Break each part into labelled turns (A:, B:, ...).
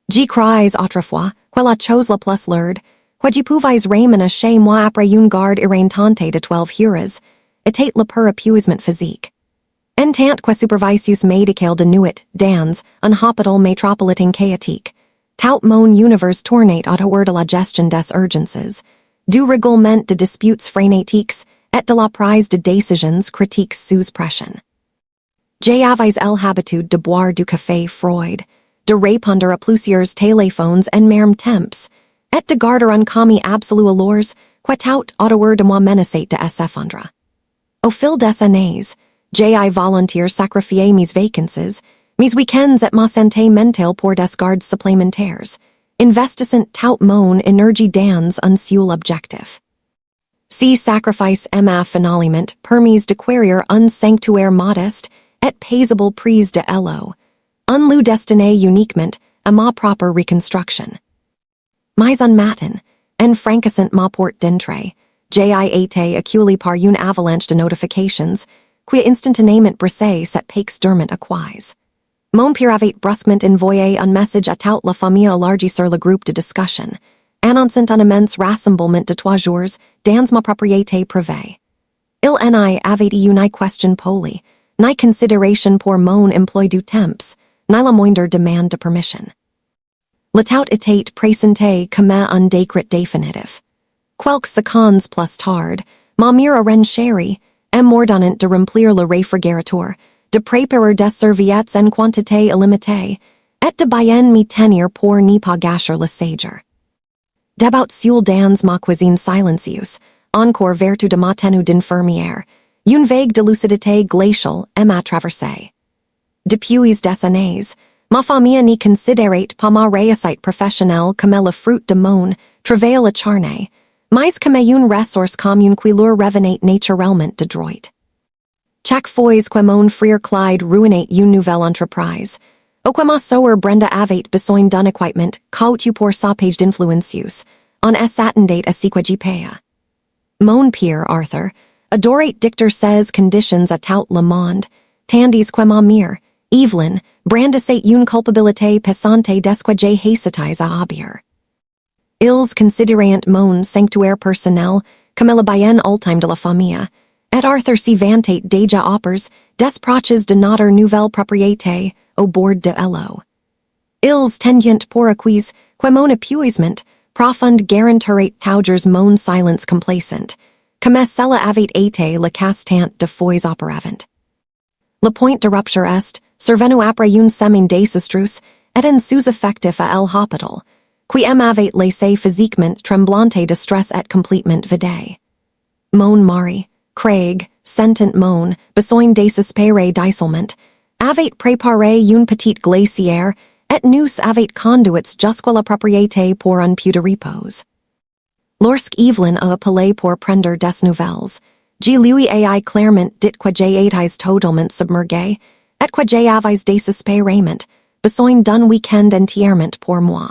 A: J'y cries autrefois, que la chose la plus lourde, que j'y pouvais ramener chez moi après une garde irrétante de 12 heures, était le pur épuisement physique. En tant que supervisus médical de nuit, dans un hôpital métropolitain chaotique, tout mon univers tournait autour de la gestion des urgences, du règlement de disputes frénétiques et de la prise de décisions critiques sous pression. J'avais l'habitude de boire du café Freud, de répondre à plusieurs téléphones en même temps, et de garder un commis absolu alors que tout autour de moi menaçait de s'effondrer. Au fil des années, j'ai volontiers sacrifié mes vacances, mes week-ends et ma santé mentale pour des gardes supplémentaires, investissant tout mon énergie dans un seul objectif. Ce sacrifice m'a finalement permis d'acquérir un sanctuaire modeste et paisible prise de l'eau, un lieu destiné uniquement à ma propre reconstruction. Mais un matin, en franchissant ma porte d'entrée, j'ai été acculé par une avalanche de notifications qui instantanément brissait cette paix dormant à quais. Mon père avait brusquement envoyé un message à toute la famille élargie sur le groupe de discussion, annonçant un immense rassemblement de 3 jours dans ma propriété privée. Il n'y avait une question polie, ni considération pour mon emploi du temps, ni la moindre demande de permission. Le tout était présenté comme un décret définitif. Quelques secondes plus tard, ma mère chérie est m'ordonnant de remplir le réfrigérateur, de préparer des serviettes en quantité illimitée, et de bien m'y tenir pour n'y pas gâcher le séjour. D'abord seul dans ma cuisine silencieuse, encore vertu de ma tenue d'infirmière, une vague de lucidité glaciale m'a traversée. Depuis des années, ma famille n'y considérait pas ma réussite professionnelle comme le fruit de mon travail acharné, mais comme une ressource commune qui leur revenait naturellement de droit. Chaque fois que mon frère Clyde ruinait une nouvelle entreprise, ou que ma sœur Brenda avait besoin d'un équipement caoutchouc pour sa page d'influencius, on s'attendait à ce que j'y paye. Mon père Arthur adorait dicter ses conditions à tout le monde, tandis que ma mère, Evelyn, brandissait une culpabilité pesante des que j'ai hésité à obéir. Ils considérant mon sanctuaire personnel comme le bien ultime de la famille, et Arthur s'y vantait déjà opers des proches de notre nouvelle propriété au bord de l'eau. Ils tenaient pour acquis que mon épuisement profond garantirait toujours mon silence complacent, comme cela avait été le cas-tant de fois auparavant. Le point de rupture est survenu après une semaine désastrous et un sous-effectif à l'hôpital, qui m'avait laissé physiquement tremblante de stress et complètement vidé. Mon mari, Craig, sentant mon besoin désespéré d'isolement, avait préparé une petite glacière et nous avait conduits jusqu'à la propriété pour un peu de repos. Lorsque Evelyn a appelé pour prendre des nouvelles, je lui ai clairement dit que j'ai été totalement submergé et que j'avais désespérément besoin d'un week-end entièrement pour moi.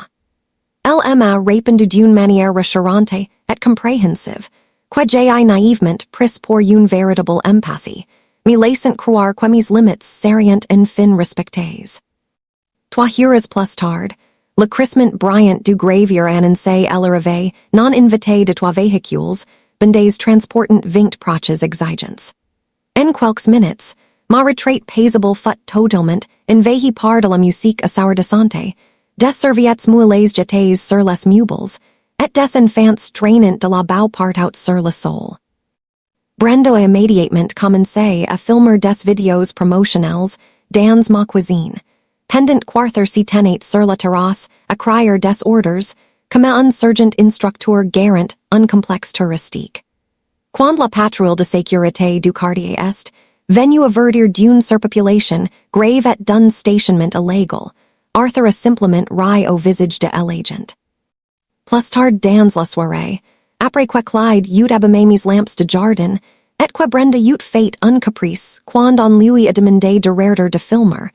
A: Elle m'a répondu d'une manière rassurante et compréhensive, que j'ai naïvement pris pour une véritable empathie, me laissant croire que mes limites seraient enfin respectées. 3 heures plus tard, le crissement brillant du gravier annoncé à l'arrivée non invité de 3 véhicules, bendes transportant 20 proches exigences. En quelques minutes, ma retraite paisible fut totalement envahie par de la musique assourdissante, des serviettes moelleuses jetées sur les meubles, et des enfants traînant de la boue partout sur le sol. Brenda a immédiatement commencé à filmer des vidéos promotionnelles dans ma cuisine, pendant qu'Arthur s'y tenait sur la terrasse à crier des ordres, comme un sergent instructeur garant un complexe touristique. Quand la patrouille de sécurité du quartier est venue avertir d'une surpopulation grave et d'un stationnement illégal, Arthur a simplement ri au visage de l'agent. Plus tard dans la soirée, après que Clyde eut abîmé mes lampes de jardin, et que Brenda eut fait un caprice quand on lui a demandé d'arrêter de filmer,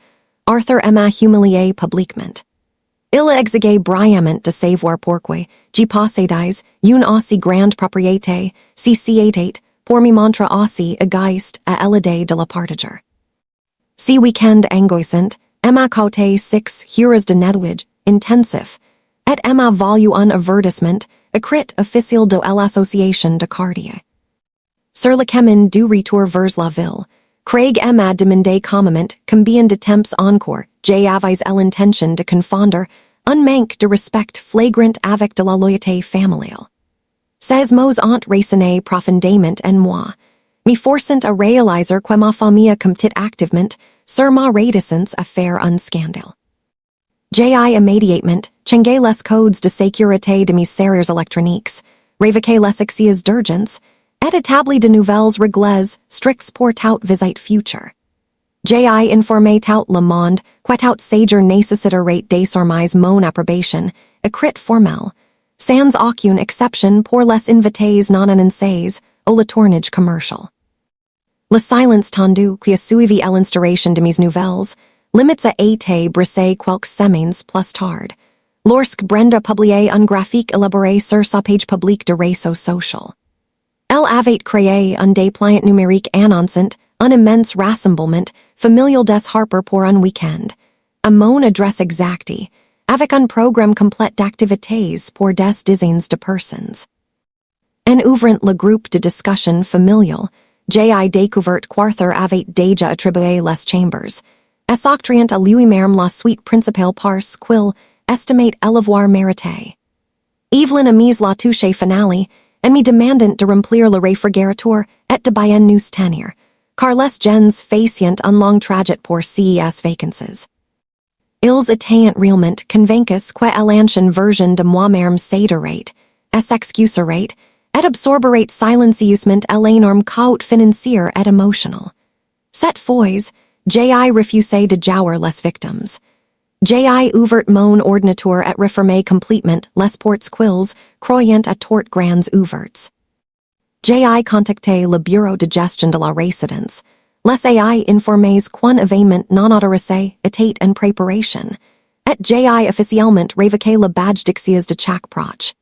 A: Arthur m'a humilié publiquement. Il a exigé brillamment de savoir pourquoi j'y possédais une aussi grande propriété si c'était pour me montrer aussi égoïste à l'idée de la partager. Si week-end angoissant, m'a coûté 6 heures de nettoyage intensif, et Emma volu un avertissement, écrit officiel de l'association de quartier. Sur le chemin du retour vers la ville, Craig Emma demandé comment, combien de temps encore, j'avais l'intention de confondre, un manque de respect flagrant avec de la loyauté familiale. Ces mots ont résonné profondément en moi, me forçant à réaliser que ma famille comptait activement sur ma réticence à faire un scandale. J'ai immédiatement changé les codes de sécurité de mes serrures électroniques, révoqué les accès d'urgence, et établi de nouvelles règles strictes pour tout visite future. J'ai informé tout le monde que tout séjour nécessiterait désormais mon approbation, écrite formelle, sans aucune exception pour les invités non annoncés au le tournage commercial. Le silence tendu qui a suivi l'instauration de mes nouvelles limite a été brisé quelques semaines plus tard, lorsque Brenda publié un graphique élaboré sur sa page publique de réseau social. Elle avait créé un dépliant numérique annonçant un immense rassemblement familial des Harper pour un week-end, à mon adresse exacte, avec un programme complet d'activités pour des dizaines de personnes. En ouvrant le groupe de discussion familial, j'ai découvert qu'Arthur avait déjà attribué les chambers, s'octroyant à lui-même la suite principale parce qu'il estimait l'avoir mérité. Evelyn a mis la touche finale, en me demandant de remplir le réfrigérateur et de bien nous tenir, car les gens facient un long trajet pour ces vacances. Ils étaient réellement convaincus que l'ancienne version de moi-même céderait, s'excuserait, et absorberait silencieusement l'énorme chaos financier et émotionnel. Cette fois, j'ai refusé de jouer les victimes. J'ai ouvert mon ordinateur et refermé complètement les portes qu'ils croyant à tort grands ouvertes. J'ai contacté le bureau de gestion de la résidence, les ai informés qu'un événement non autorisé était en préparation, et j'ai officiellement révoqué le badge d'accès de chaque proche.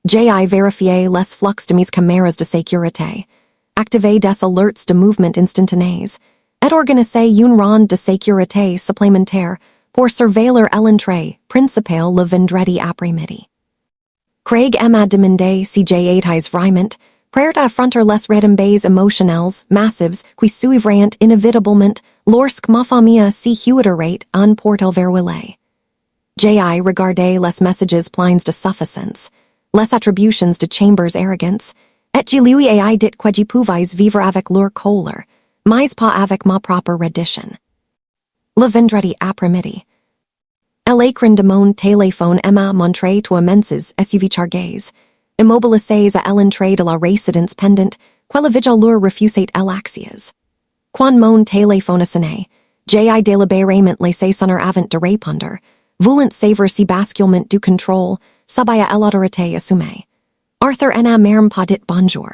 A: J'ai vérifié les flux de mes caméras de sécurité, activé des alerts de mouvement instantanés, et organisé une ronde de sécurité supplémentaire pour surveiller l'entrée principale le vendredi après-midi. Craig m'a demandé si j'étais vraiment prêt à affronter les retombées émotionnelles massives qui suivraient inévitablement lorsque ma famille s'y heurterait en portal vers voulaient. J'ai regardé les messages pleins de suffisance, les attributions de chambers arrogance, et je lui ai dit que je pouvais vivre avec leur colère, mais pas avec ma propre reddition. Le vendredi après-midi. L'écran de mon téléphone m'a montré trois immenses SUV chargés, immobilisés à l'entrée de la résidence pendant que le vigile leur refusait l'accès. Quand mon téléphone a sonné, j'ai délibérément laissé sonner avant de répondre, voulant savoir si basculement du contrôle s'abaya à l'autorité assumée. Arthur n'a même pas dit bonjour.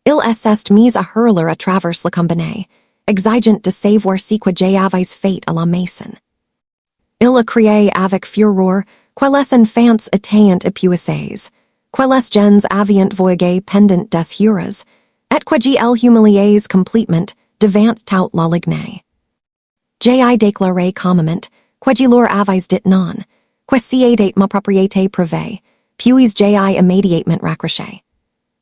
A: Il s'est mis à hurler à travers le combiné, exigeant de savoir si que j'avais fait à la maison. Il a crié avec fureur que les enfants étaient épuisés, que les gens avaient voyagé pendant des heures, et que j'étais humilié complètement devant toute la lignée. J'ai déclaré calmement que je leur avais dit non, que c'était ma propriété privée, puis j'ai immédiatement raccroché.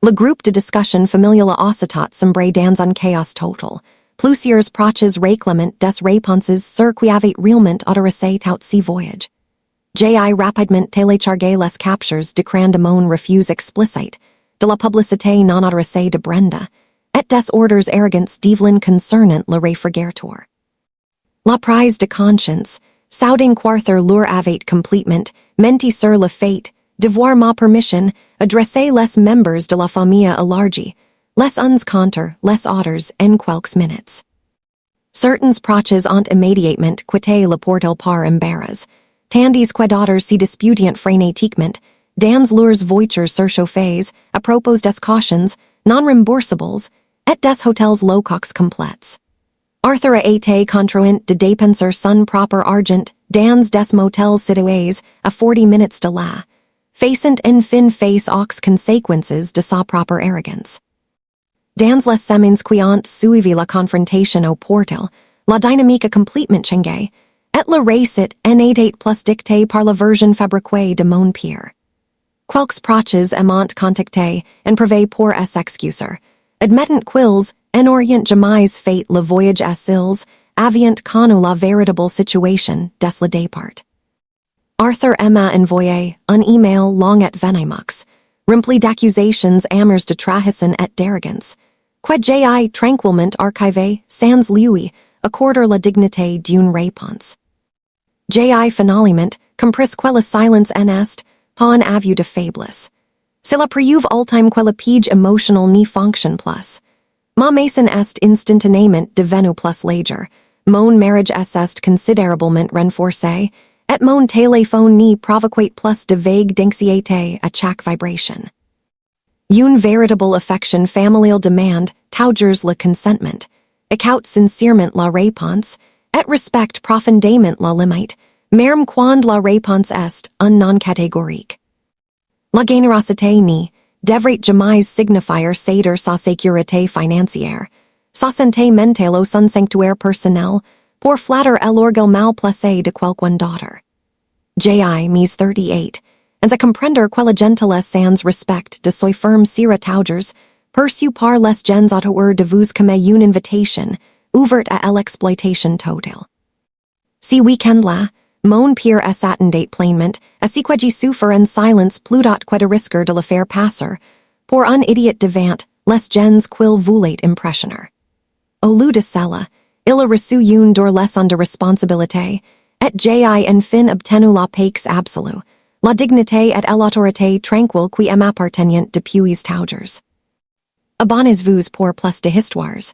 A: Le groupe de discussion familial a aussitôt sombré dans un chaos total. Plusieurs proches réclament des réponses sur qui avait réellement autorisé tout ce voyage. J'ai rapidement téléchargé les captures d'écran de mon refus explicite, de la publicité non autorisée de Brenda, et des ordres arrogants d'Evelyn concernant le réfrigérateur. La prise de conscience, soudain qu'Arthur leur avait complètement menti sur le fait d'avoir ma permission adresser les membres de la famille élargie, les uns contre les autres en quelques minutes. Certains proches ont immédiatement quitté le portal par embarras, tandis que d'autres s'y disputaient frénétiquement dans leurs voitures surchauffées à propos des cautions non remboursables et des hôtels low-cost complets. Arthur a été contraint de dépenser son propre argent dans des motels situés à 40 minutes de là, faisant en fin face aux conséquences de sa propre arrogance. Dans les semaines qui ont suivi la confrontation au portal, la dynamique a complètement changé, Et la réussite n88 plus dictée par la version fabriquée de mon père. Quelques proches aimant contacter en privé pour s'excuser. Admettent qu'ils, en orient jamais fait le voyage à ils, avient connu la véritable situation des le départ. Arthur Emma envoyé un email long et venemux, rempli d'accusations amers de trahison et d'arrogance, que j'ai tranquillement archivé sans lui accorder la dignité d'une réponse. J'ai finalement compris que la silence en est pas un aveu de faiblesse. Cela prouve ultime que la pige emotional ni fonction plus. Ma mason est instantanément devenu plus léger, mon marriage est considérablement renforcé, et mon téléphone ni provoquait plus de vague d'anxiété à chaque vibration. Une véritable affection familiale demande toujours le consentement, écoute sincèrement la réponse, et respecte profondément la limite, même quand la réponse est un non catégorique. La générosité ni devrait jamais signifier céder sa sécurité financière, sa santé mentale ou son sanctuaire personnel, pour flatter l'orgueil mal placé de quelqu'un d'autre. J'ai mis 38, and à comprendre que la gentillesse sans respect de soi firme sera toujours, perçue par les gens autour de vous comme une invitation, ouverte à l'exploitation totale. Si week-end-là, mon père s'attendait pleinement à ce que j'ai souffert en silence plutôt que de risquer de le faire passer, pour un idiot devant les gens qu'il voulait impressionner. Au lieu de cela, il a reçu une des leçons de responsabilité, et j'ai enfin obtenu la paix absolue, la dignité et l'autorité tranquille qui m'appartenaient depuis toujours. Abonnez-vous pour plus de histoires.